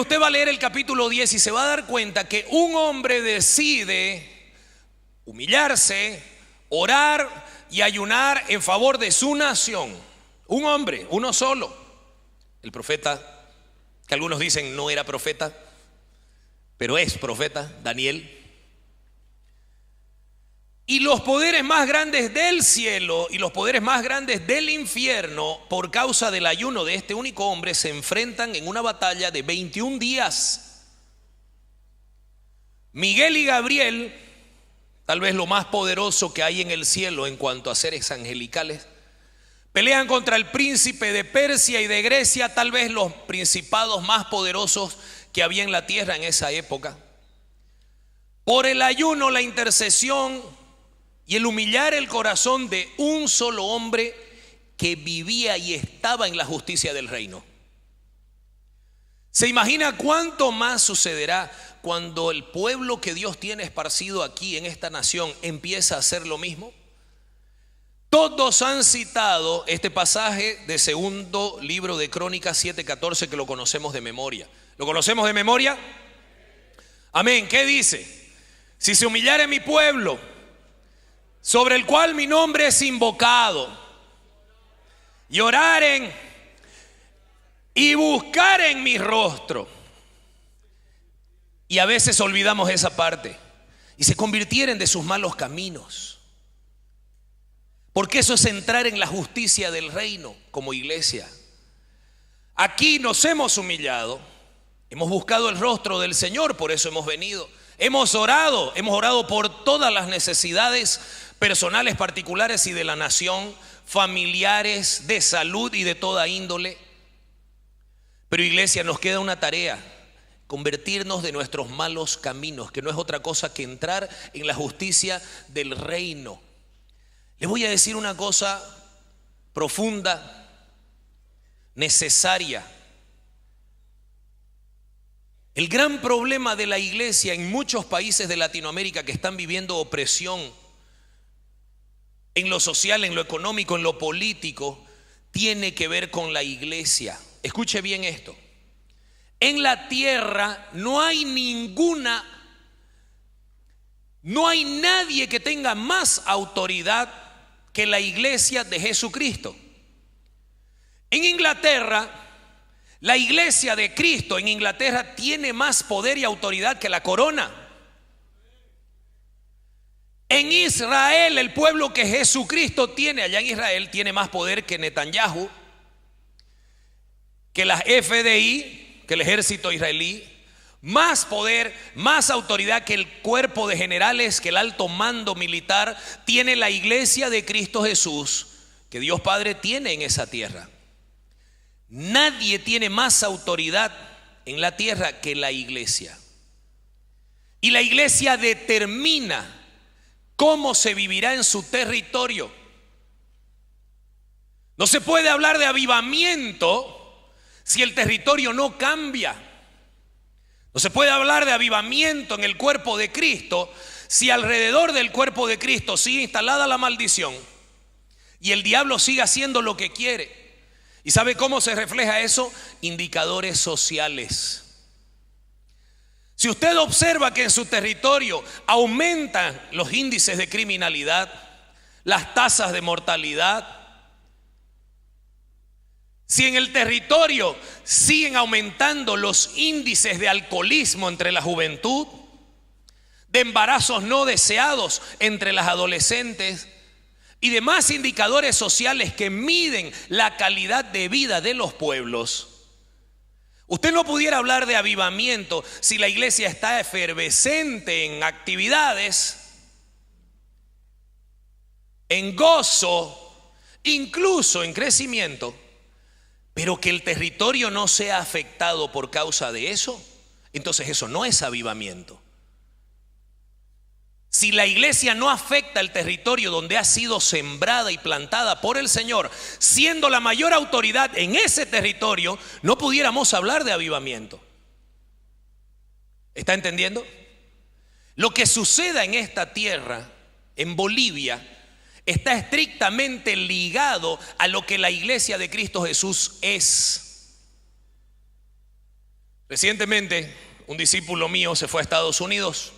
usted va a leer el capítulo 10 y se va a dar cuenta que un hombre decide humillarse, orar y ayunar en favor de su nación. Un hombre, uno solo. El profeta, que algunos dicen no era profeta, pero es profeta, Daniel. Y los poderes más grandes del cielo y los poderes más grandes del infierno, por causa del ayuno de este único hombre, se enfrentan en una batalla de 21 días. Miguel y Gabriel, tal vez lo más poderoso que hay en el cielo en cuanto a seres angelicales, pelean contra el príncipe de Persia y de Grecia, tal vez los principados más poderosos que había en la tierra en esa época. Por el ayuno, la intercesión y el humillar el corazón de un solo hombre que vivía y estaba en la justicia del reino. ¿Se imagina cuánto más sucederá cuando el pueblo que Dios tiene esparcido aquí en esta nación empieza a hacer lo mismo? Todos han citado este pasaje de segundo libro de Crónicas 7:14, que lo conocemos de memoria. ¿Lo conocemos de memoria? Amén. ¿Qué dice? Si se humillare mi pueblo, sobre el cual mi nombre es invocado, y oraren y buscaren mi rostro. Y a veces olvidamos esa parte. Y se convirtieren de sus malos caminos. Porque eso es entrar en la justicia del reino como iglesia. Aquí nos hemos humillado, hemos buscado el rostro del Señor, por eso hemos venido. Hemos orado por todas las necesidades personales, particulares y de la nación, familiares, de salud y de toda índole. Pero iglesia, nos queda una tarea: convertirnos de nuestros malos caminos, que no es otra cosa que entrar en la justicia del reino. Les voy a decir una cosa profunda, necesaria. El gran problema de la iglesia en muchos países de Latinoamérica que están viviendo opresión en lo social, en lo económico, en lo político, tiene que ver con la iglesia. Escuche bien esto. En la tierra no hay nadie que tenga más autoridad que la iglesia de Jesucristo. En Inglaterra, la iglesia de Cristo en Inglaterra tiene más poder y autoridad que la corona. En Israel, el pueblo que Jesucristo tiene allá en Israel tiene más poder que Netanyahu, que la FDI, que el ejército israelí. Más poder, más autoridad que el cuerpo de generales, que el alto mando militar tiene la iglesia de Cristo Jesús, que Dios Padre tiene en esa tierra. Nadie tiene más autoridad en la tierra que la iglesia. Y la iglesia determina cómo se vivirá en su territorio. No se puede hablar de avivamiento si el territorio no cambia. No se puede hablar de avivamiento en el cuerpo de Cristo si alrededor del cuerpo de Cristo sigue instalada la maldición y el diablo sigue haciendo lo que quiere. ¿Y sabe cómo se refleja eso? Indicadores sociales. Si usted observa que en su territorio aumentan los índices de criminalidad, las tasas de mortalidad, si en el territorio siguen aumentando los índices de alcoholismo entre la juventud, de embarazos no deseados entre las adolescentes y demás indicadores sociales que miden la calidad de vida de los pueblos, usted no pudiera hablar de avivamiento si la iglesia está efervescente en actividades, en gozo, incluso en crecimiento, pero que el territorio no sea afectado por causa de eso. Entonces eso no es avivamiento. Si la iglesia no afecta el territorio donde ha sido sembrada y plantada por el Señor, siendo la mayor autoridad en ese territorio, no pudiéramos hablar de avivamiento. ¿Está entendiendo? Lo que suceda en esta tierra, en Bolivia, está estrictamente ligado a lo que la iglesia de Cristo Jesús es. Recientemente, un discípulo mío se fue a Estados Unidos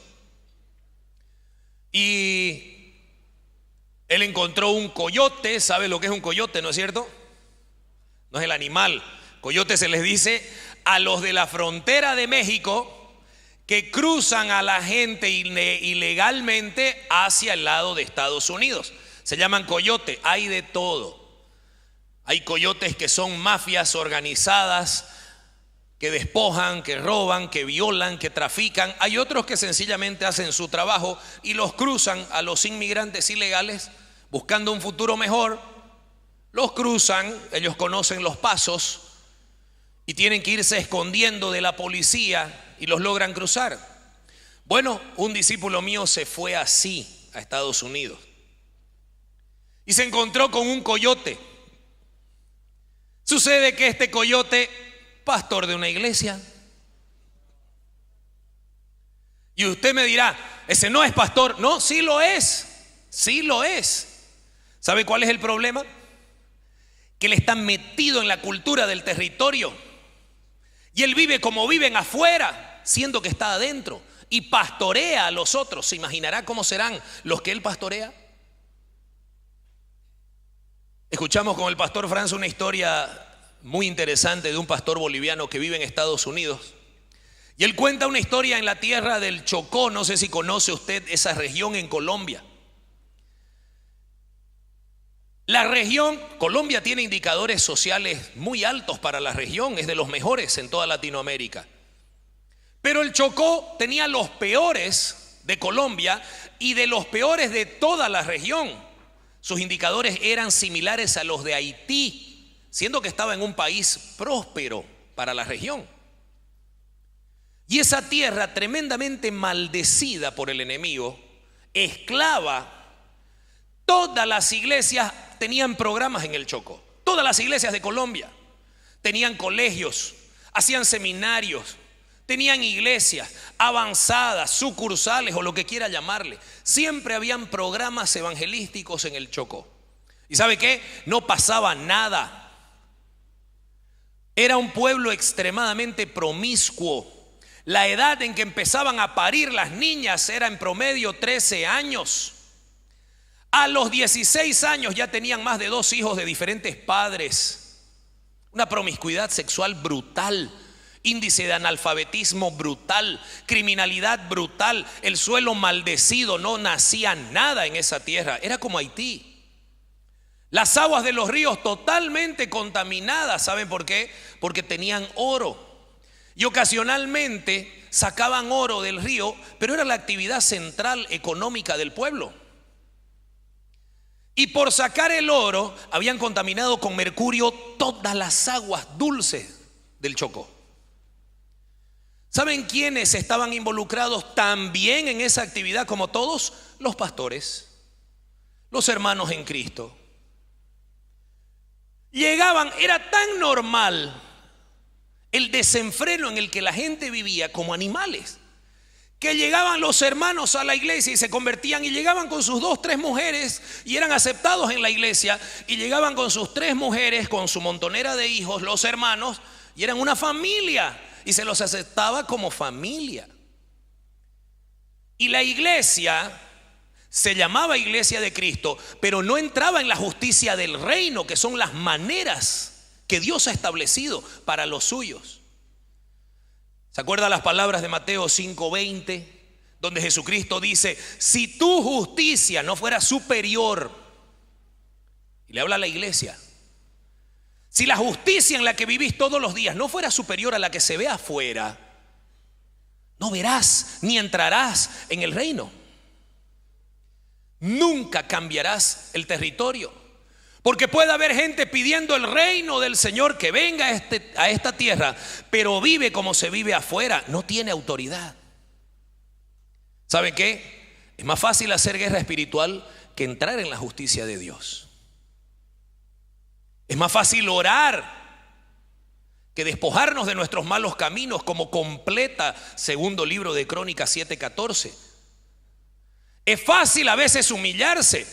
y él encontró un coyote. ¿Sabe lo que es un coyote, no es cierto? No es el animal. Coyote se les dice a los de la frontera de México que cruzan a la gente ilegalmente hacia el lado de Estados Unidos. Se llaman coyote. Hay de todo. Hay coyotes que son mafias organizadas, que despojan, que roban, que violan, que trafican. Hay otros que sencillamente hacen su trabajo y los cruzan a los inmigrantes ilegales buscando un futuro mejor. Los cruzan, ellos conocen los pasos y tienen que irse escondiendo de la policía y los logran cruzar. Bueno, un discípulo mío se fue así a Estados Unidos y se encontró con un coyote. Sucede que este coyote, pastor de una iglesia. Y usted me dirá, ese no es pastor. No, sí lo es. Sí lo es. ¿Sabe cuál es el problema? Que él está metido en la cultura del territorio. Y él vive como viven afuera, siendo que está adentro. Y pastorea a los otros. ¿Se imaginará cómo serán los que él pastorea? Escuchamos con el pastor Franz una historia muy interesante de un pastor boliviano que vive en Estados Unidos. Y él cuenta una historia en la tierra del Chocó. No sé si conoce usted esa región en Colombia. La región, Colombia tiene indicadores sociales muy altos para la región, es de los mejores en toda Latinoamérica. Pero el Chocó tenía los peores de Colombia y de los peores de toda la región. Sus indicadores eran similares a los de Haití, siendo que estaba en un país próspero para la región. Y esa tierra tremendamente maldecida por el enemigo, esclava. Todas las iglesias tenían programas en el Chocó. Todas las iglesias de Colombia tenían colegios, hacían seminarios, tenían iglesias avanzadas, sucursales o lo que quiera llamarle. Siempre habían programas evangelísticos en el Chocó. ¿Y sabe qué? No pasaba nada. Era un pueblo extremadamente promiscuo. La edad en que empezaban a parir las niñas era en promedio 13 años. A los 16 años ya tenían más de 2 hijos de diferentes padres. Una promiscuidad sexual brutal, índice de analfabetismo brutal, criminalidad brutal, el suelo maldecido, no nacía nada en esa tierra, era como Haití. Las aguas de los ríos totalmente contaminadas, ¿saben por qué? Porque tenían oro. Y ocasionalmente sacaban oro del río, pero era la actividad central económica del pueblo. Y por sacar el oro habían contaminado con mercurio todas las aguas dulces del Chocó. ¿Saben quiénes estaban involucrados también en esa actividad como todos? Los pastores, los hermanos en Cristo. Llegaban, era tan normal el desenfreno en el que la gente vivía como animales, que llegaban los hermanos a la iglesia y se convertían y llegaban con sus 2, 3 mujeres y eran aceptados en la iglesia, y llegaban con sus 3 mujeres, con su montonera de hijos, los hermanos, y eran una familia y se los aceptaba como familia. Y la iglesia se llamaba Iglesia de Cristo, pero no entraba en la justicia del reino, que son las maneras que Dios ha establecido para los suyos. ¿Se acuerdan las palabras de Mateo 5:20? Donde Jesucristo dice: si tu justicia no fuera superior, y le habla a la iglesia, si la justicia en la que vivís todos los días no fuera superior a la que se ve afuera, no verás ni entrarás en el reino. Nunca cambiarás el territorio. Porque puede haber gente pidiendo el reino del Señor, que venga a esta tierra, pero vive como se vive afuera, no tiene autoridad. ¿Saben qué? Es más fácil hacer guerra espiritual que entrar en la justicia de Dios. Es más fácil orar que despojarnos de nuestros malos caminos, como completa segundo libro de Crónicas 7:14. Es fácil a veces humillarse,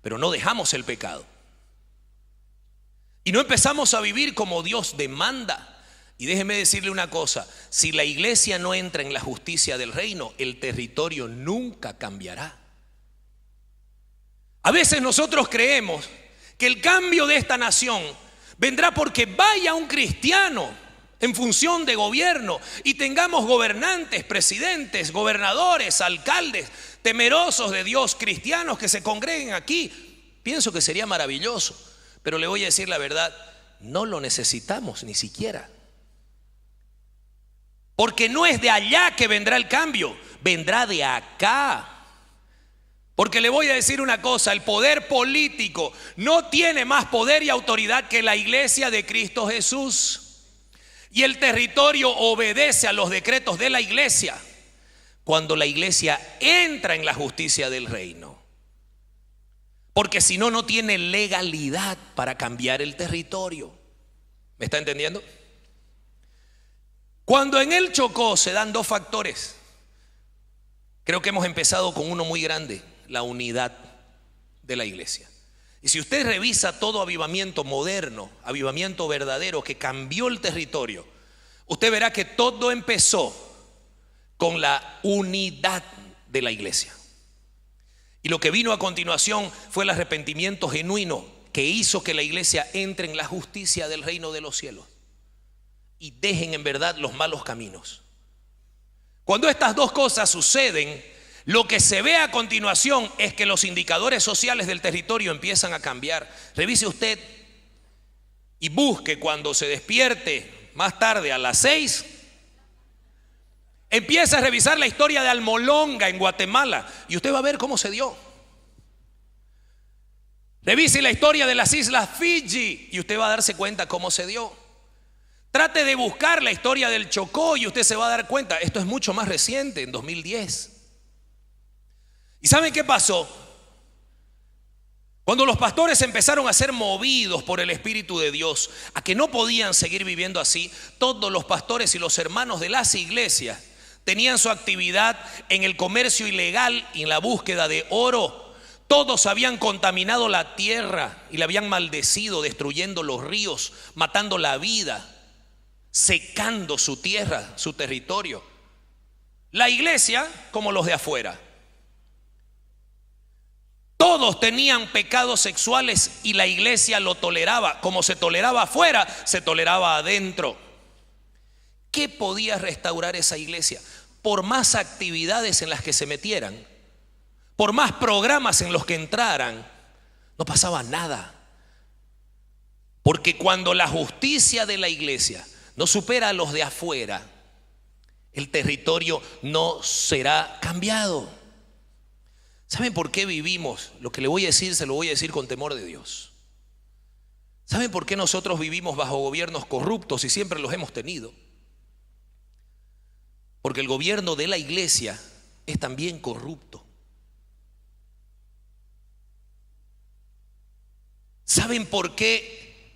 pero no dejamos el pecado y no empezamos a vivir como Dios demanda. Y déjeme decirle una cosa, si la iglesia no entra en la justicia del reino, el territorio nunca cambiará. A veces nosotros creemos que el cambio de esta nación vendrá porque vaya un cristiano en función de gobierno y tengamos gobernantes, presidentes, gobernadores, alcaldes, temerosos de Dios, cristianos que se congreguen aquí. Pienso que sería maravilloso, pero le voy a decir la verdad, no lo necesitamos ni siquiera. Porque no es de allá que vendrá el cambio, vendrá de acá. Porque le voy a decir una cosa, el poder político no tiene más poder y autoridad que la iglesia de Cristo Jesús. Y el territorio obedece a los decretos de la iglesia cuando la iglesia entra en la justicia del reino. Porque si no, no tiene legalidad para cambiar el territorio. ¿Me está entendiendo? Cuando en el Chocó se dan dos factores, creo que hemos empezado con uno muy grande, la unidad de la iglesia. Y si usted revisa todo avivamiento moderno, avivamiento verdadero que cambió el territorio, usted verá que todo empezó con la unidad de la iglesia. Y lo que vino a continuación fue el arrepentimiento genuino que hizo que la iglesia entre en la justicia del reino de los cielos y dejen en verdad los malos caminos. Cuando estas dos cosas suceden, lo que se ve a continuación es que los indicadores sociales del territorio empiezan a cambiar. Revise usted y busque cuando se despierte más tarde a las 6. Empieza a revisar la historia de Almolonga en Guatemala y usted va a ver cómo se dio. Revise la historia de las islas Fiji y usted va a darse cuenta cómo se dio. Trate de buscar la historia del Chocó y usted se va a dar cuenta, esto es mucho más reciente, en 2010. ¿Y saben qué pasó? Cuando los pastores empezaron a ser movidos por el Espíritu de Dios, a que no podían seguir viviendo así, todos los pastores y los hermanos de las iglesias tenían su actividad en el comercio ilegal y en la búsqueda de oro. Todos habían contaminado la tierra y la habían maldecido, destruyendo los ríos, matando la vida, secando su tierra, su territorio. La iglesia como los de afuera. Todos tenían pecados sexuales y la iglesia lo toleraba. Como se toleraba afuera, se toleraba adentro. ¿Qué podía restaurar esa iglesia? Por más actividades en las que se metieran, por más programas en los que entraran, no pasaba nada. Porque cuando la justicia de la iglesia no supera a los de afuera, el territorio no será cambiado. ¿Saben por qué vivimos? Lo que le voy a decir, se lo voy a decir con temor de Dios. ¿Saben por qué nosotros vivimos bajo gobiernos corruptos y siempre los hemos tenido? Porque el gobierno de la iglesia es también corrupto. ¿Saben por qué?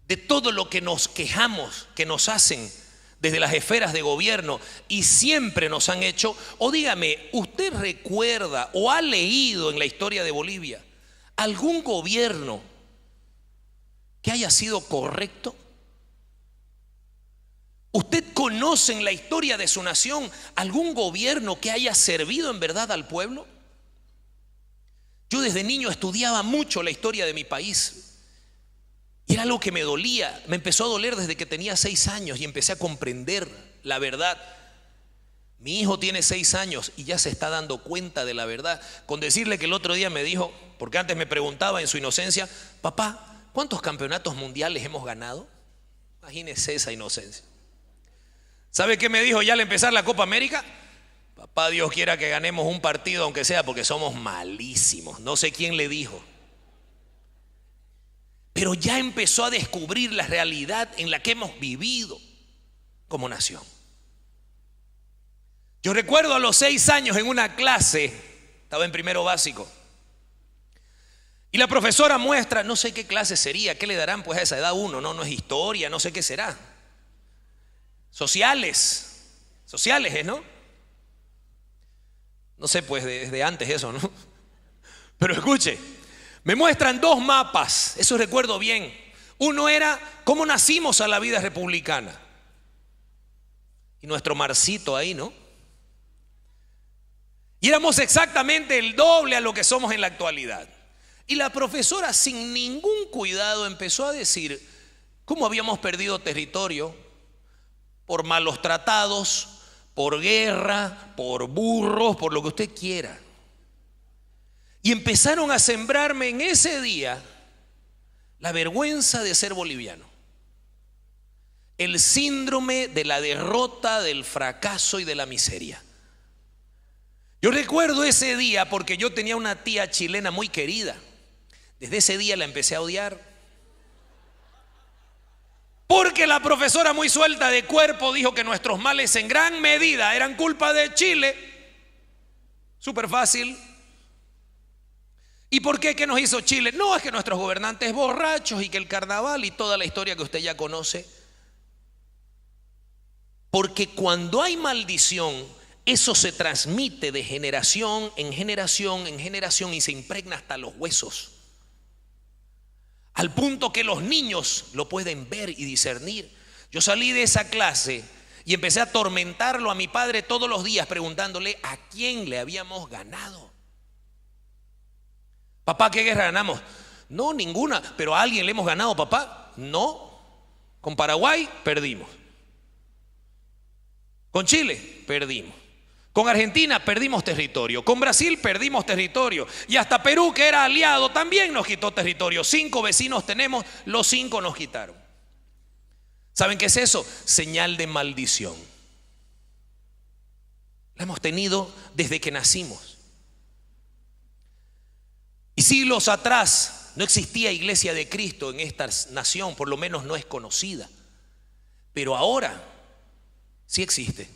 De todo lo que nos quejamos, que nos hacen desde las esferas de gobierno y siempre nos han hecho, o dígame, ¿usted recuerda o ha leído en la historia de Bolivia algún gobierno que haya sido correcto? ¿Usted conoce en la historia de su nación algún gobierno que haya servido en verdad al pueblo? Yo desde niño estudiaba mucho la historia de mi país. Y era algo que me dolía, me empezó a doler desde que tenía 6 años y empecé a comprender la verdad. Mi hijo tiene 6 años y ya se está dando cuenta de la verdad. Con decirle que el otro día me dijo, porque antes me preguntaba en su inocencia, papá, ¿cuántos campeonatos mundiales hemos ganado? Imagínese esa inocencia. ¿Sabe qué me dijo ya al empezar la Copa América? Papá, Dios quiera que ganemos un partido aunque sea porque somos malísimos. No sé quién le dijo. Pero ya empezó a descubrir la realidad en la que hemos vivido como nación. Yo recuerdo a los 6 años en una clase, estaba en primero básico, y la profesora muestra, no sé qué clase sería, qué le darán pues a esa edad uno, no es historia, no sé qué será. Sociales, ¿no? No sé pues desde antes eso, ¿no? Pero escuche. Me muestran 2 mapas, eso recuerdo bien. Uno era cómo nacimos a la vida republicana. Y nuestro marcito ahí, ¿no? Y éramos exactamente el doble a lo que somos en la actualidad. Y la profesora, sin ningún cuidado, empezó a decir cómo habíamos perdido territorio por malos tratados, por guerra, por burros, por lo que usted quiera. Y empezaron a sembrarme en ese día la vergüenza de ser boliviano, el síndrome de la derrota, del fracaso y de la miseria. Yo recuerdo ese día porque yo tenía una tía chilena muy querida. Desde ese día la empecé a odiar, porque la profesora, muy suelta de cuerpo, dijo que nuestros males en gran medida eran culpa de Chile. Súper fácil. ¿Y por qué? ¿Qué nos hizo Chile? No, es que nuestros gobernantes borrachos y que el carnaval y toda la historia que usted ya conoce. Porque cuando hay maldición, eso se transmite de generación en generación en generación y se impregna hasta los huesos. Al punto que los niños lo pueden ver y discernir. Yo salí de esa clase y empecé a atormentarlo a mi padre todos los días preguntándole a quién le habíamos ganado. Papá, ¿qué guerra ganamos? No, ninguna, pero a alguien le hemos ganado, papá. No, con Paraguay perdimos. Con Chile perdimos. Con Argentina perdimos territorio. Con Brasil perdimos territorio. Y hasta Perú, que era aliado, también nos quitó territorio. 5 vecinos tenemos, los 5 nos quitaron. ¿Saben qué es eso? Señal de maldición. La hemos tenido desde que nacimos. Y siglos atrás no existía iglesia de Cristo en esta nación, por lo menos no es conocida. Pero ahora sí existe.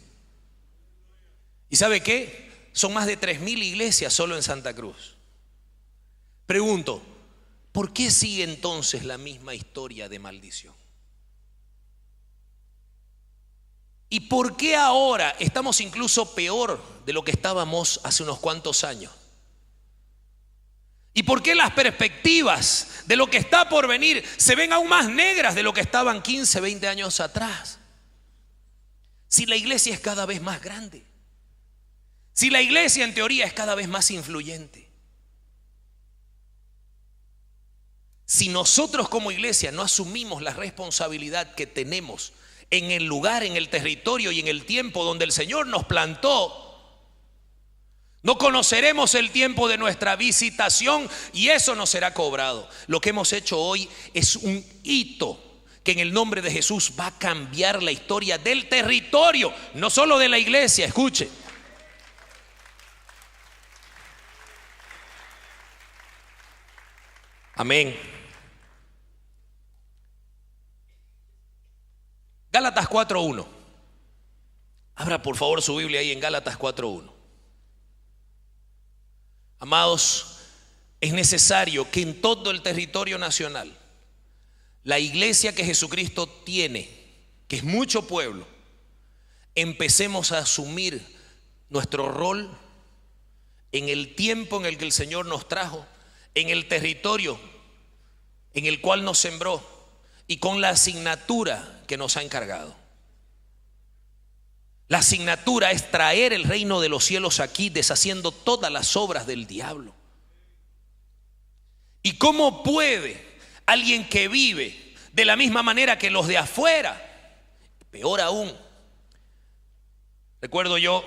¿Y sabe qué? Son más de 3.000 iglesias solo en Santa Cruz. Pregunto, ¿por qué sigue entonces la misma historia de maldición? ¿Y por qué ahora estamos incluso peor de lo que estábamos hace unos cuantos años? ¿Y por qué las perspectivas de lo que está por venir se ven aún más negras de lo que estaban 15, 20 años atrás? Si la iglesia es cada vez más grande, si la iglesia en teoría es cada vez más influyente, si nosotros como iglesia no asumimos la responsabilidad que tenemos en el lugar, en el territorio y en el tiempo donde el Señor nos plantó, no conoceremos el tiempo de nuestra visitación y eso nos será cobrado. Lo que hemos hecho hoy es un hito que en el nombre de Jesús va a cambiar la historia del territorio, no solo de la iglesia. Escuche. Amén. Gálatas 4:1. Abra por favor su Biblia ahí en Gálatas 4:1. Amados, es necesario que en todo el territorio nacional, la iglesia que Jesucristo tiene, que es mucho pueblo, empecemos a asumir nuestro rol en el tiempo en el que el Señor nos trajo, en el territorio en el cual nos sembró y con la asignatura que nos ha encargado. La asignatura es traer el reino de los cielos aquí, deshaciendo todas las obras del diablo. ¿Y cómo puede alguien que vive de la misma manera que los de afuera? Peor aún, recuerdo yo,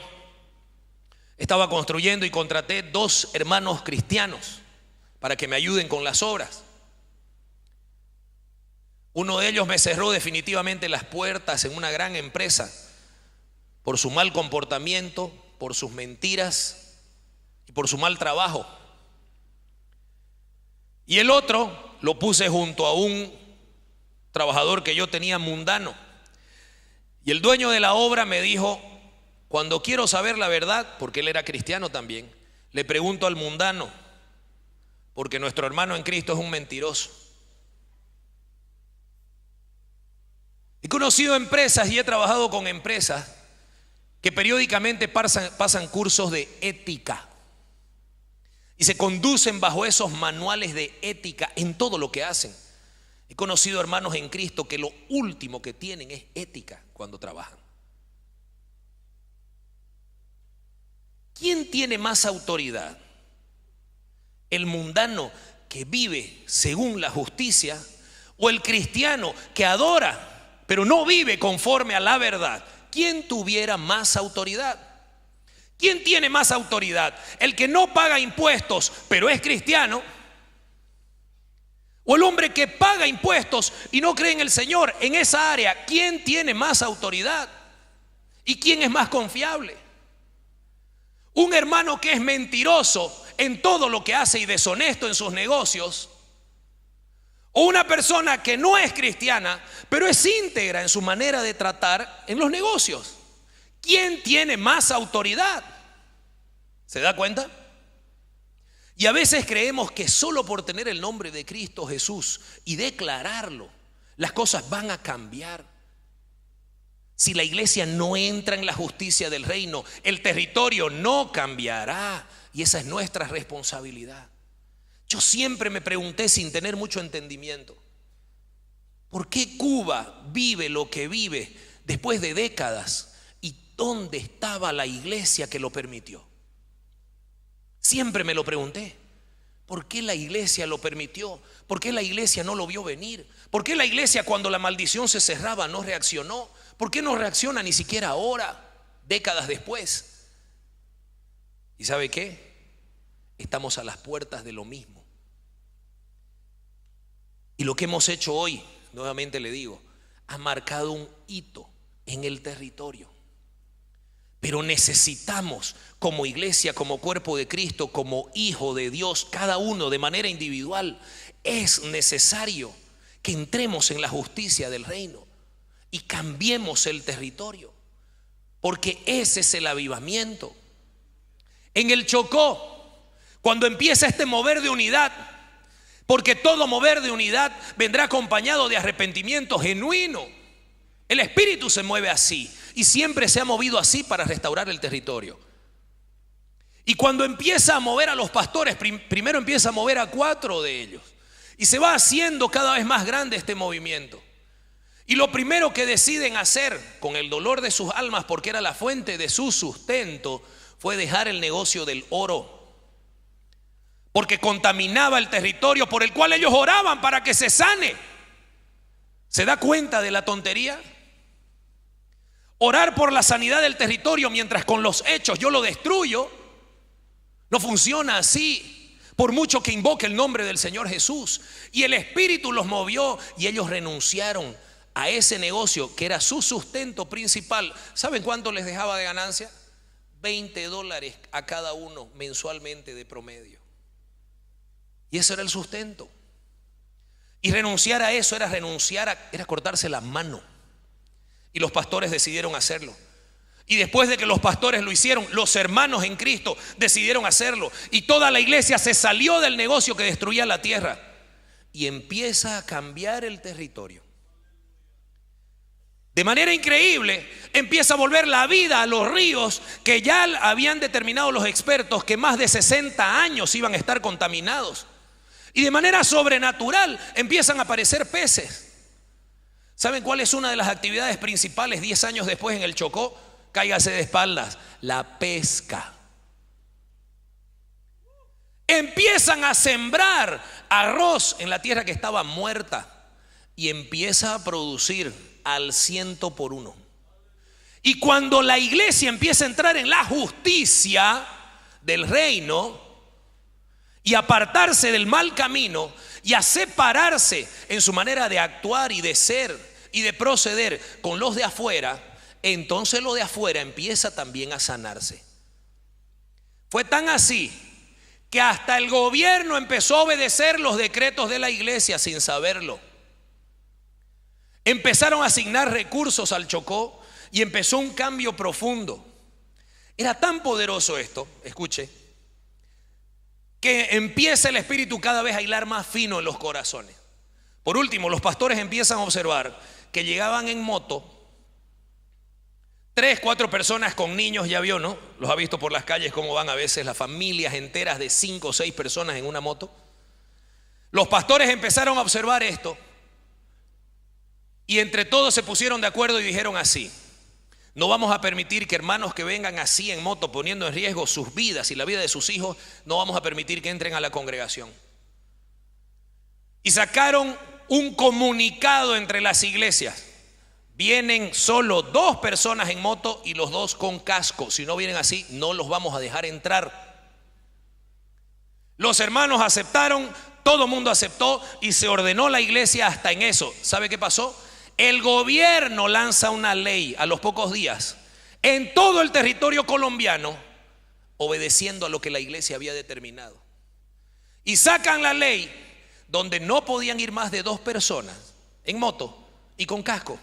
estaba construyendo y contraté 2 hermanos cristianos para que me ayuden con las obras. Uno de ellos me cerró definitivamente las puertas en una gran empresa por su mal comportamiento, por sus mentiras y por su mal trabajo. Y el otro lo puse junto a un trabajador que yo tenía mundano. Y el dueño de la obra me dijo, cuando quiero saber la verdad, porque él era cristiano también, le pregunto al mundano, porque nuestro hermano en Cristo es un mentiroso. He conocido empresas y he trabajado con empresas que periódicamente pasan cursos de ética y se conducen bajo esos manuales de ética en todo lo que hacen. He conocido hermanos en Cristo que lo último que tienen es ética cuando trabajan. ¿quién tiene más autoridad? ¿El mundano que vive según la justicia o el cristiano que adora pero no vive conforme a la verdad? ¿Quién tuviera más autoridad? ¿Quién tiene más autoridad? ¿El que no paga impuestos pero es cristiano? ¿O el hombre que paga impuestos y no cree en el Señor? En esa área, ¿quién tiene más autoridad? ¿Y quién es más confiable? Un hermano que es mentiroso en todo lo que hace y deshonesto en sus negocios, o una persona que no es cristiana pero es íntegra en su manera de tratar en los negocios. ¿Quién tiene más autoridad? ¿Se da cuenta? Y a veces creemos que solo por tener el nombre de Cristo Jesús y declararlo, las cosas van a cambiar. Si la iglesia no entra en la justicia del reino, el territorio no cambiará. Y esa es nuestra responsabilidad. Yo siempre me pregunté, sin tener mucho entendimiento, ¿por qué Cuba vive lo que vive después de décadas? ¿Y dónde estaba la iglesia que lo permitió? Siempre me lo pregunté. ¿Por qué la iglesia lo permitió? ¿Por qué la iglesia no lo vio venir? ¿Por qué la iglesia, cuando la maldición se cerraba, no reaccionó? ¿Por qué no reacciona ni siquiera ahora, décadas después? ¿Y sabe qué? Estamos a las puertas de lo mismo. Y lo que hemos hecho hoy, nuevamente le digo, ha marcado un hito en el territorio. Pero necesitamos, como iglesia, como cuerpo de Cristo, como hijo de Dios, cada uno de manera individual, es necesario que entremos en la justicia del reino y cambiemos el territorio, porque ese es el avivamiento. En el Chocó, cuando empieza este mover de unidad, porque todo mover de unidad vendrá acompañado de arrepentimiento genuino. El Espíritu se mueve así y siempre se ha movido así para restaurar el territorio. Y cuando empieza a mover a los pastores, primero empieza a mover a 4 de ellos y se va haciendo cada vez más grande este movimiento. Y lo primero que deciden hacer, con el dolor de sus almas, porque era la fuente de su sustento, fue dejar el negocio del oro, porque contaminaba el territorio por el cual ellos oraban para que se sane. ¿Se da cuenta de la tontería? Orar por la sanidad del territorio mientras con los hechos yo lo destruyo, no funciona así, por mucho que invoque el nombre del Señor Jesús. Y el Espíritu los movió y ellos renunciaron a ese negocio que era su sustento principal. ¿Saben cuánto les dejaba de ganancia? $20 a cada uno mensualmente de promedio. Y ese era el sustento. Y renunciar a eso era cortarse la mano. Y los pastores decidieron hacerlo. Y después de que los pastores lo hicieron, los hermanos en Cristo decidieron hacerlo. Y toda la iglesia se salió del negocio que destruía la tierra. Y empieza a cambiar el territorio. De manera increíble, empieza a volver la vida a los ríos que ya habían determinado los expertos que más de 60 años iban a estar contaminados. Y de manera sobrenatural empiezan a aparecer peces. ¿Saben cuál es una de las actividades principales 10 años después en el Chocó? Cáigase de espaldas: la pesca. Empiezan a sembrar arroz en la tierra que estaba muerta y empieza a producir al 100 por 1. Y cuando la iglesia empieza a entrar en la justicia del reino y apartarse del mal camino y a separarse en su manera de actuar y de ser y de proceder con los de afuera, entonces lo de afuera empieza también a sanarse. Fue tan así que hasta el gobierno empezó a obedecer los decretos de la iglesia sin saberlo. Empezaron a asignar recursos al Chocó y empezó un cambio profundo. Era tan poderoso esto, escuche, que empieza el Espíritu cada vez a hilar más fino en los corazones. Por último, los pastores empiezan a observar que llegaban en moto 3, 4 personas con niños. Ya vio, ¿no? Los ha visto por las calles cómo van a veces las familias enteras de 5 o 6 personas en una moto. Los pastores empezaron a observar esto y entre todos se pusieron de acuerdo y dijeron así: No vamos a permitir que hermanos que vengan así en moto poniendo en riesgo sus vidas y la vida de sus hijos, no vamos a permitir que entren a la congregación. Y sacaron un comunicado entre las iglesias. Vienen solo 2 personas en moto y los 2 con casco. Si no vienen así, no los vamos a dejar entrar. Los hermanos aceptaron, todo el mundo aceptó y se ordenó la iglesia hasta en eso. ¿Sabe qué pasó? El gobierno lanza una ley a los pocos días en todo el territorio colombiano, obedeciendo a lo que la iglesia había determinado. Y sacan la ley donde no podían ir más de 2 personas en moto y con casco.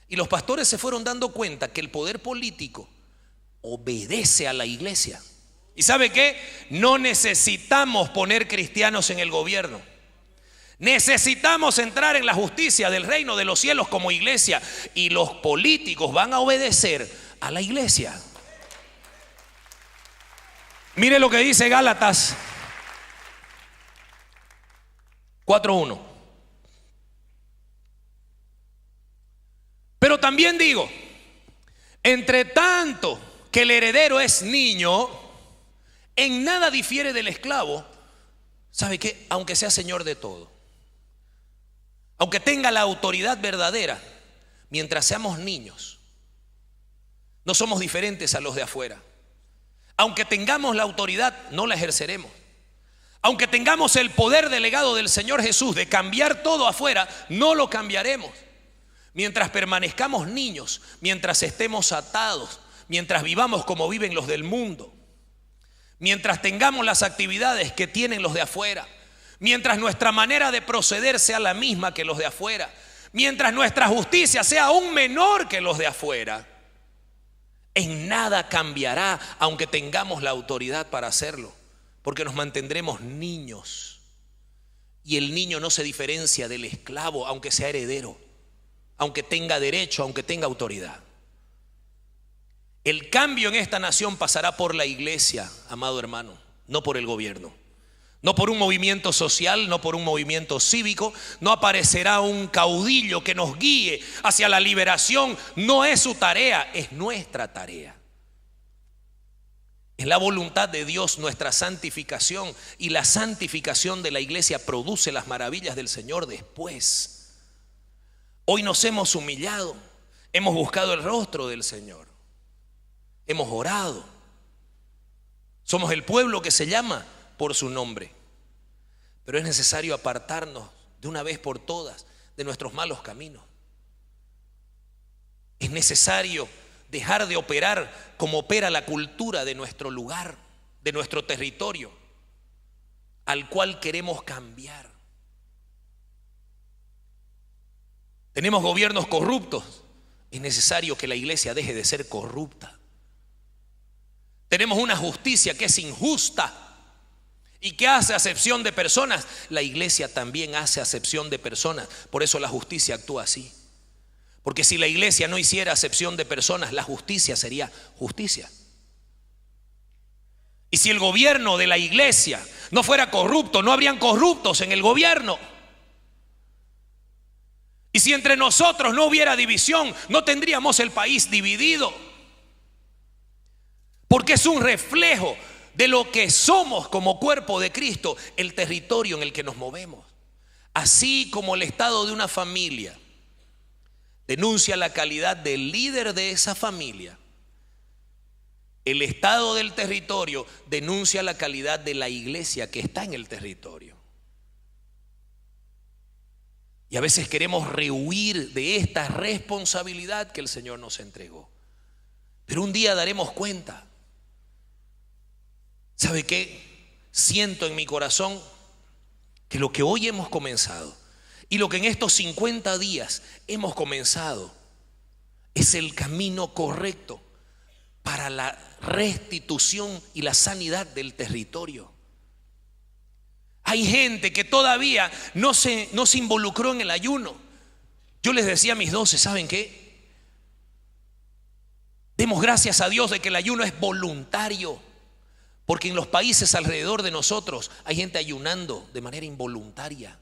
Y los pastores se fueron dando cuenta que el poder político obedece a la iglesia. ¿Y sabe qué? No necesitamos poner cristianos en el gobierno. Necesitamos entrar en la justicia del reino de los cielos como iglesia, y los políticos van a obedecer a la iglesia. Mire lo que dice Gálatas 4:1. Pero también digo, entre tanto que el heredero es niño, en nada difiere del esclavo. ¿Sabe qué? Aunque sea señor de todo, aunque tenga la autoridad verdadera, mientras seamos niños, no somos diferentes a los de afuera. Aunque tengamos la autoridad, no la ejerceremos. Aunque tengamos el poder delegado del Señor Jesús de cambiar todo afuera, no lo cambiaremos. Mientras permanezcamos niños, mientras estemos atados, mientras vivamos como viven los del mundo, mientras tengamos las actividades que tienen los de afuera, mientras nuestra manera de proceder sea la misma que los de afuera, mientras nuestra justicia sea aún menor que los de afuera, en nada cambiará, aunque tengamos la autoridad para hacerlo, porque nos mantendremos niños. Y el niño no se diferencia del esclavo, aunque sea heredero, aunque tenga derecho, aunque tenga autoridad. El cambio en esta nación pasará por la iglesia, amado hermano, no por el gobierno. No por un movimiento social, no por un movimiento cívico. No aparecerá un caudillo que nos guíe hacia la liberación. No es su tarea, es nuestra tarea. Es la voluntad de Dios nuestra santificación, y la santificación de la iglesia produce las maravillas del Señor después. Hoy nos hemos humillado, hemos buscado el rostro del Señor, hemos orado. Somos el pueblo que se llama por su nombre. Pero es necesario apartarnos de una vez por todas de nuestros malos caminos. Es necesario dejar de operar como opera la cultura de nuestro lugar, de nuestro territorio, al cual queremos cambiar. Tenemos gobiernos corruptos. Es necesario que la iglesia deje de ser corrupta. Tenemos una justicia que es injusta y que hace acepción de personas. La iglesia también hace acepción de personas. Por eso la justicia actúa así. Porque si la iglesia no hiciera acepción de personas, la justicia sería justicia. Y si el gobierno de la iglesia no fuera corrupto, no habrían corruptos en el gobierno. Y si entre nosotros no hubiera división, no tendríamos el país dividido. Porque es un reflejo de lo que somos como cuerpo de Cristo, el territorio en el que nos movemos. Así como el estado de una familia denuncia la calidad del líder de esa familia, el estado del territorio denuncia la calidad de la iglesia que está en el territorio. Y a veces queremos rehuir de esta responsabilidad que el Señor nos entregó. Pero un día daremos cuenta. ¿Sabe qué? Siento en mi corazón que lo que hoy hemos comenzado y lo que en estos 50 días hemos comenzado es el camino correcto para la restitución y la sanidad del territorio. Hay gente que todavía no se involucró en el ayuno. Yo les decía a mis 12, ¿saben qué? Demos gracias a Dios de que el ayuno es voluntario. Porque en los países alrededor de nosotros hay gente ayunando de manera involuntaria,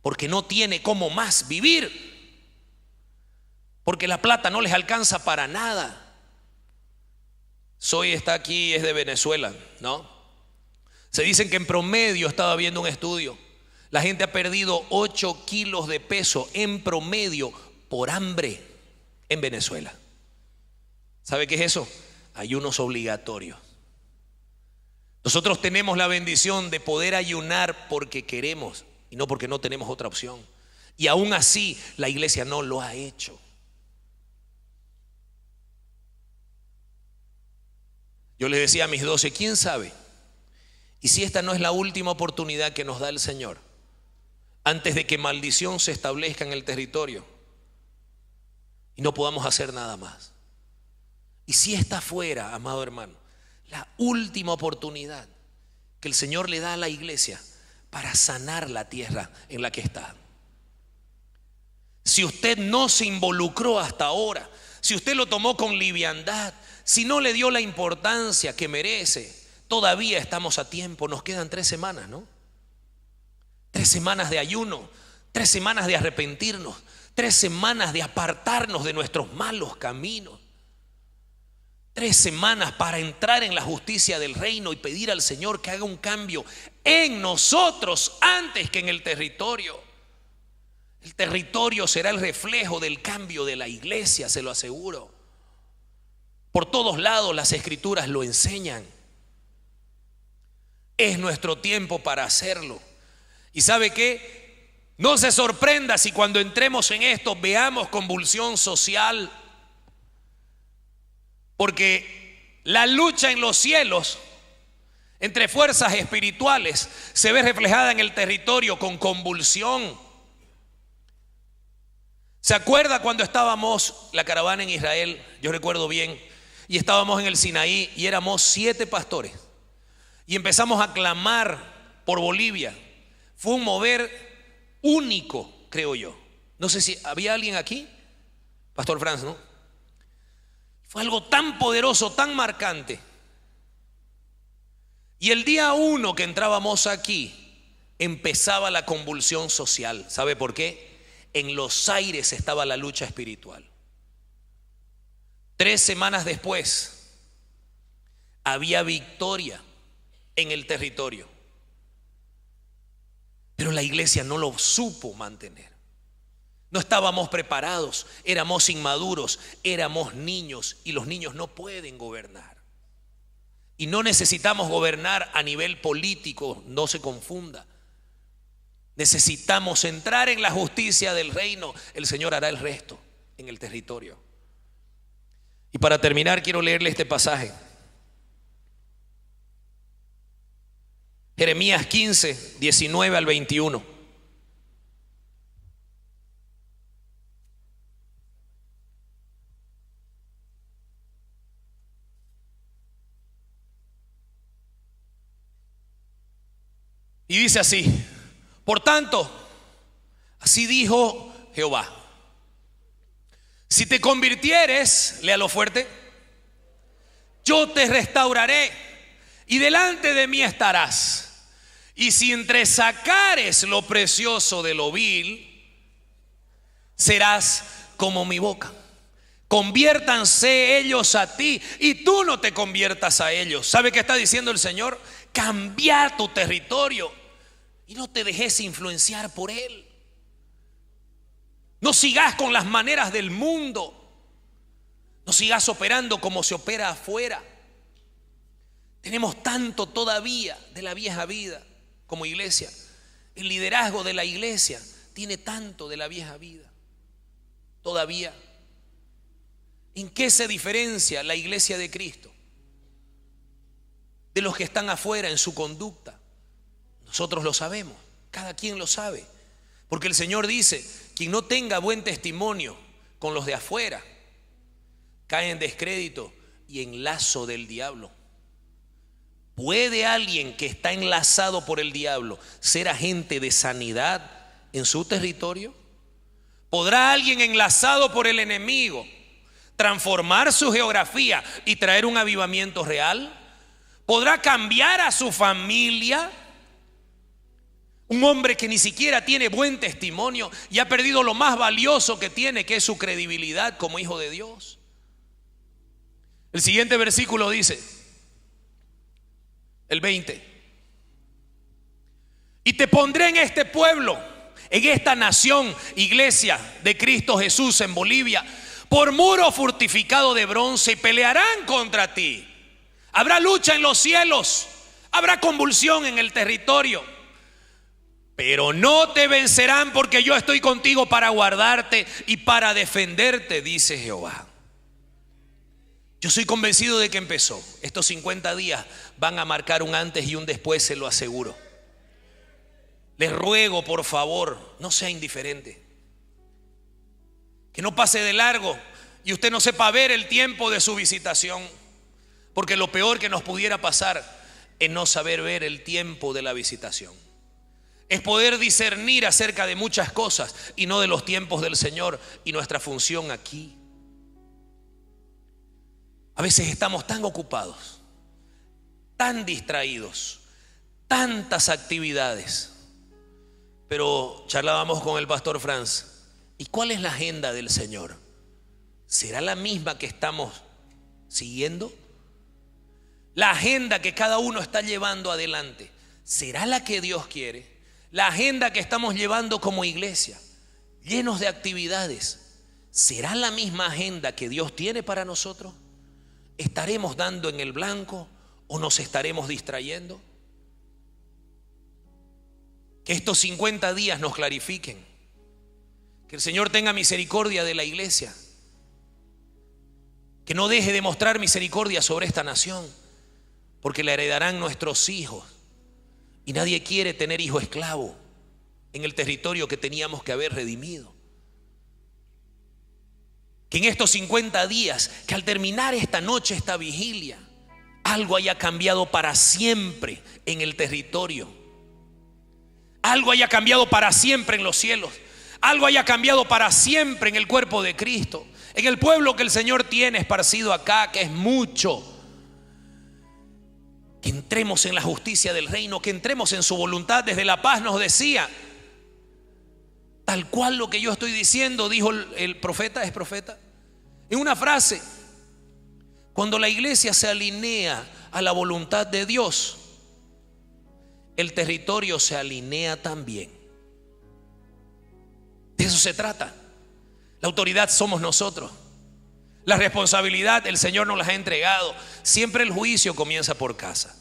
porque no tiene cómo más vivir. porque la plata no les alcanza para nada. Zoe está aquí, es de Venezuela, ¿no? Se dicen que en promedio, estaba viendo un estudio, la gente ha perdido 8 kilos de peso en promedio por hambre en Venezuela. ¿Sabe qué es eso? Ayunos obligatorios. Nosotros tenemos la bendición de poder ayunar porque queremos y no porque no tenemos otra opción. Y aún así la iglesia no lo ha hecho. Yo les decía a mis 12, ¿quién sabe? Y si esta no es la última oportunidad que nos da el Señor, antes de que maldición se establezca en el territorio y no podamos hacer nada más. Y si esta fuera, amado hermano, la última oportunidad que el Señor le da a la iglesia para sanar la tierra en la que está. Si usted no se involucró hasta ahora, si usted lo tomó con liviandad, si no le dio la importancia que merece, todavía estamos a tiempo. Nos quedan 3 semanas, ¿no? 3 semanas de ayuno, 3 semanas de arrepentirnos, 3 semanas de apartarnos de nuestros malos caminos, 3 semanas para entrar en la justicia del reino y pedir al Señor que haga un cambio en nosotros antes que en el territorio. El territorio será el reflejo del cambio de la iglesia, se lo aseguro. Por todos lados las escrituras lo enseñan. Es nuestro tiempo para hacerlo. ¿Y sabe qué? No se sorprenda si cuando entremos en esto veamos convulsión social, porque la lucha en los cielos entre fuerzas espirituales se ve reflejada en el territorio con convulsión. ¿Se acuerda cuando estábamos la caravana en Israel? Yo recuerdo bien, y estábamos en el Sinaí y éramos 7 pastores y empezamos a clamar por Bolivia. Fue un mover único, creo yo. No sé si había alguien aquí, Pastor Franz, ¿no? Fue algo tan poderoso, tan marcante. Y el día 1 que entrábamos aquí, empezaba la convulsión social. ¿Sabe por qué? En los aires estaba la lucha espiritual. 3 semanas después, había victoria en el territorio. Pero la iglesia no lo supo mantener. No estábamos preparados, éramos inmaduros, éramos niños y los niños no pueden gobernar. Y no necesitamos gobernar a nivel político, no se confunda. Necesitamos entrar en la justicia del reino. El Señor hará el resto en el territorio. Y para terminar quiero leerle este pasaje. Jeremías 15, 19 al 21. Y dice así: por tanto, así dijo Jehová, si te convirtieres, léalo fuerte, yo te restauraré y delante de mí estarás. Y si entresacares lo precioso de lo vil, serás como mi boca. Conviértanse ellos a ti y tú no te conviertas a ellos. ¿Sabe qué está diciendo el Señor? Cambiar tu territorio y no te dejes influenciar por él. No sigas con las maneras del mundo. No sigas operando como se opera afuera. Tenemos tanto todavía de la vieja vida como iglesia. El liderazgo de la iglesia tiene tanto de la vieja vida todavía. ¿En qué se diferencia la iglesia de Cristo de los que están afuera en su conducta? Nosotros lo sabemos, cada quien lo sabe, porque el Señor dice: quien no tenga buen testimonio con los de afuera cae en descrédito y en lazo del diablo. ¿Puede alguien que está enlazado por el diablo ser agente de sanidad en su territorio? ¿Podrá alguien enlazado por el enemigo transformar su geografía y traer un avivamiento real? ¿Podrá cambiar a su familia? Un hombre que ni siquiera tiene buen testimonio y ha perdido lo más valioso que tiene, que es su credibilidad como hijo de Dios. El siguiente versículo dice, el 20: y te pondré en este pueblo, en esta nación, iglesia de Cristo Jesús en Bolivia, por muro fortificado de bronce, y pelearán contra ti. Habrá lucha en los cielos, habrá convulsión en el territorio, pero no te vencerán, porque yo estoy contigo para guardarte y para defenderte, dice Jehová. Yo soy convencido de que empezó. Estos 50 días van a marcar un antes y un después, se lo aseguro. Les ruego, por favor, no sea indiferente. Que no pase de largo y usted no sepa ver el tiempo de su visitación, porque lo peor que nos pudiera pasar es no saber ver el tiempo de la visitación. Es poder discernir acerca de muchas cosas y no de los tiempos del Señor y nuestra función aquí. A veces estamos tan ocupados, tan distraídos, tantas actividades. Pero charlábamos con el pastor Franz, ¿y cuál es la agenda del Señor? ¿Será la misma que estamos siguiendo? La agenda que cada uno está llevando adelante, ¿será la que Dios quiere? La agenda que estamos llevando como iglesia, llenos de actividades, ¿será la misma agenda que Dios tiene para nosotros? ¿Estaremos dando en el blanco o nos estaremos distrayendo? Que estos 50 días nos clarifiquen. Que el Señor tenga misericordia de la iglesia. Que no deje de mostrar misericordia sobre esta nación, porque la heredarán nuestros hijos. Y nadie quiere tener hijo esclavo en el territorio que teníamos que haber redimido. Que en estos 50 días, que al terminar esta noche, esta vigilia, algo haya cambiado para siempre en el territorio. Algo haya cambiado para siempre en los cielos. Algo haya cambiado para siempre en el cuerpo de Cristo, en el pueblo que el Señor tiene esparcido acá, que es mucho. Que entremos en la justicia del reino, que entremos en su voluntad. Desde La Paz nos decía, tal cual lo que yo estoy diciendo, dijo el profeta, es profeta, en una frase: cuando la iglesia se alinea a la voluntad de Dios, el territorio se alinea también. De eso se trata. La autoridad somos nosotros. La responsabilidad el Señor nos las ha entregado. Siempre el juicio comienza por casa.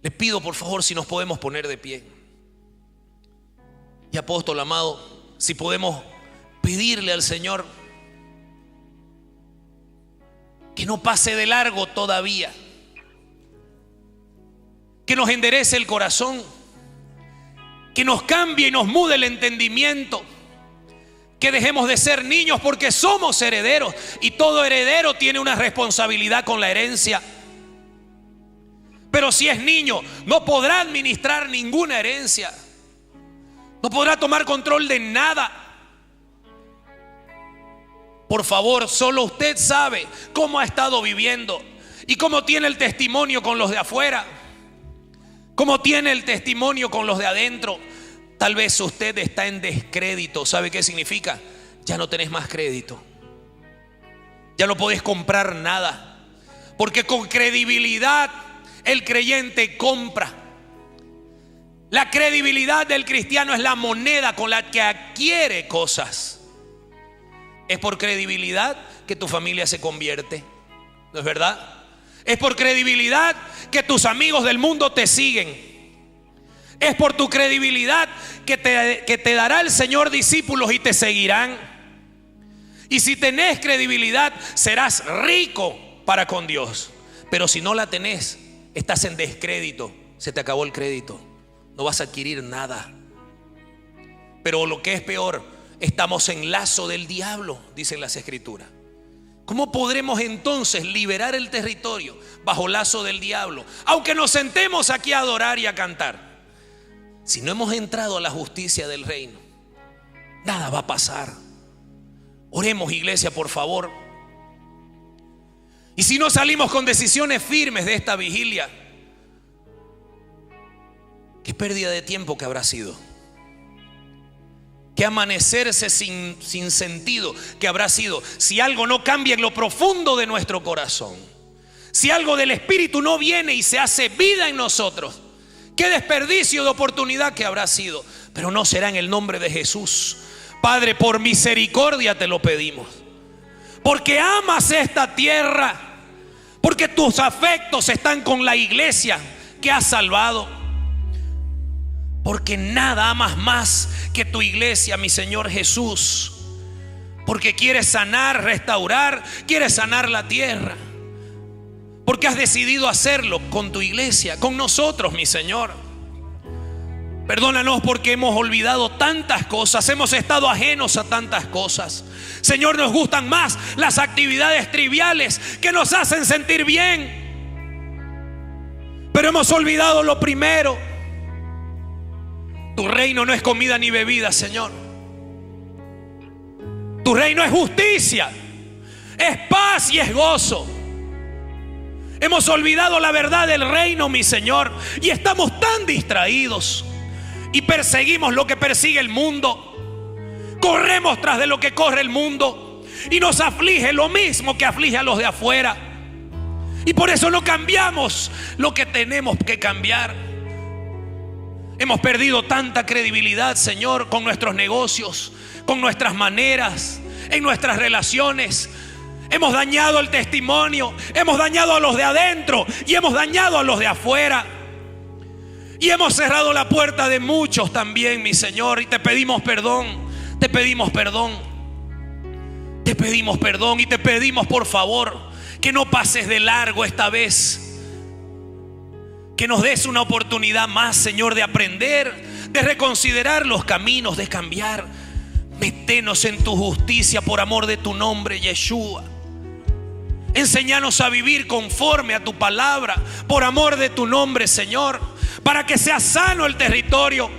Les pido por favor si nos podemos poner de pie. Y apóstol amado, si podemos pedirle al Señor que no pase de largo todavía, que nos enderece el corazón, que nos cambie y nos mude el entendimiento, que dejemos de ser niños, porque somos herederos y todo heredero tiene una responsabilidad con la herencia. Pero si es niño, no podrá administrar ninguna herencia, no podrá tomar control de nada. Por favor, solo usted sabe cómo ha estado viviendo y cómo tiene el testimonio con los de afuera, cómo tiene el testimonio con los de adentro. Tal vez usted está en descrédito. ¿Sabe qué significa? Ya no tenés más crédito, ya no podés comprar nada, porque con credibilidad el creyente compra. La credibilidad del cristiano es la moneda con la que adquiere cosas. Es por credibilidad que tu familia se convierte, ¿no es verdad? Es por credibilidad que tus amigos del mundo te siguen. Es por tu credibilidad que te dará el Señor discípulos y te seguirán. Y si tenés credibilidad, serás rico para con Dios. Pero si no la tenés, estás en descrédito, se te acabó el crédito, no vas a adquirir nada. Pero lo que es peor, estamos en lazo del diablo, dicen las escrituras. ¿Cómo podremos entonces liberar el territorio bajo lazo del diablo? Aunque nos sentemos aquí a adorar y a cantar, si no hemos entrado a la justicia del reino, nada va a pasar. Oremos, iglesia, por favor. Y si no salimos con decisiones firmes de esta vigilia, qué pérdida de tiempo que habrá sido. Qué amanecerse sin sentido que habrá sido si algo no cambia en lo profundo de nuestro corazón. Si algo del Espíritu no viene y se hace vida en nosotros. Qué desperdicio de oportunidad que habrá sido. Pero no será en el nombre de Jesús. Padre, por misericordia te lo pedimos. Porque amas esta tierra. Porque tus afectos están con la iglesia que has salvado. Porque nada amas más que tu iglesia, mi Señor Jesús. Porque quieres sanar, restaurar, quieres sanar la tierra. Porque has decidido hacerlo con tu iglesia, con nosotros, mi Señor. Perdónanos porque hemos olvidado tantas cosas, hemos estado ajenos a tantas cosas. Señor, nos gustan más las actividades triviales que nos hacen sentir bien. Pero hemos olvidado lo primero. Tu reino no es comida ni bebida, Señor. Tu reino es justicia, es paz y es gozo. Hemos olvidado la verdad del reino, mi Señor, y estamos tan distraídos y perseguimos lo que persigue el mundo. Corremos tras de lo que corre el mundo y nos aflige lo mismo que aflige a los de afuera. Y por eso no cambiamos lo que tenemos que cambiar. Hemos perdido tanta credibilidad, Señor, con nuestros negocios, con nuestras maneras, en nuestras relaciones. Hemos dañado el testimonio, hemos dañado a los de adentro y hemos dañado a los de afuera. Y hemos cerrado la puerta de muchos también, mi Señor. Y te pedimos perdón, te pedimos perdón. Te pedimos perdón y te pedimos por favor que no pases de largo esta vez. Que nos des una oportunidad más, Señor, de aprender, de reconsiderar los caminos, de cambiar. Métenos en tu justicia por amor de tu nombre, Yeshua. Enséñanos a vivir conforme a tu palabra, por amor de tu nombre, Señor, para que sea sano el territorio,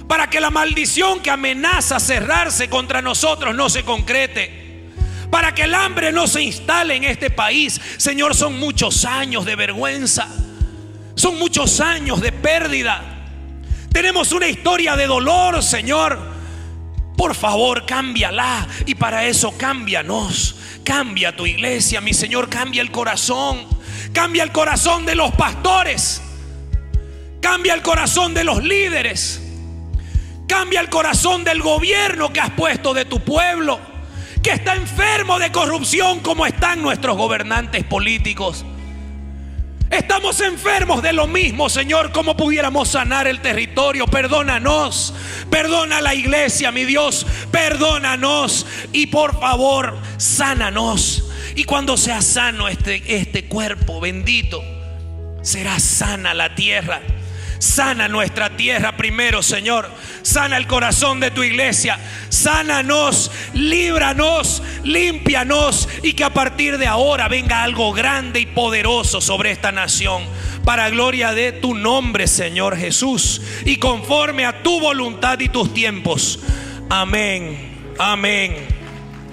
para que la maldición que amenaza cerrarse contra nosotros no se concrete, para que el hambre no se instale en este país. Señor, son muchos años de vergüenza, son muchos años de pérdida. Tenemos una historia de dolor, Señor. Por favor, cámbiala. Y para eso cámbianos. Cambia tu iglesia, mi Señor. Cambia el corazón. Cambia el corazón de los pastores. Cambia el corazón de los líderes. Cambia el corazón del gobierno que has puesto de tu pueblo, que está enfermo de corrupción como están nuestros gobernantes políticos. Estamos enfermos de lo mismo, Señor. ¿Cómo pudiéramos sanar el territorio? Perdónanos, perdona a la iglesia, mi Dios, perdónanos y por favor, sánanos. Y cuando sea sano este cuerpo bendito, será sana la tierra. Sana nuestra tierra primero, Señor. Sana el corazón de tu iglesia. Sánanos, líbranos, límpianos. Y que a partir de ahora venga algo grande y poderoso sobre esta nación, para gloria de tu nombre, Señor Jesús, y conforme a tu voluntad y tus tiempos. Amén, amén.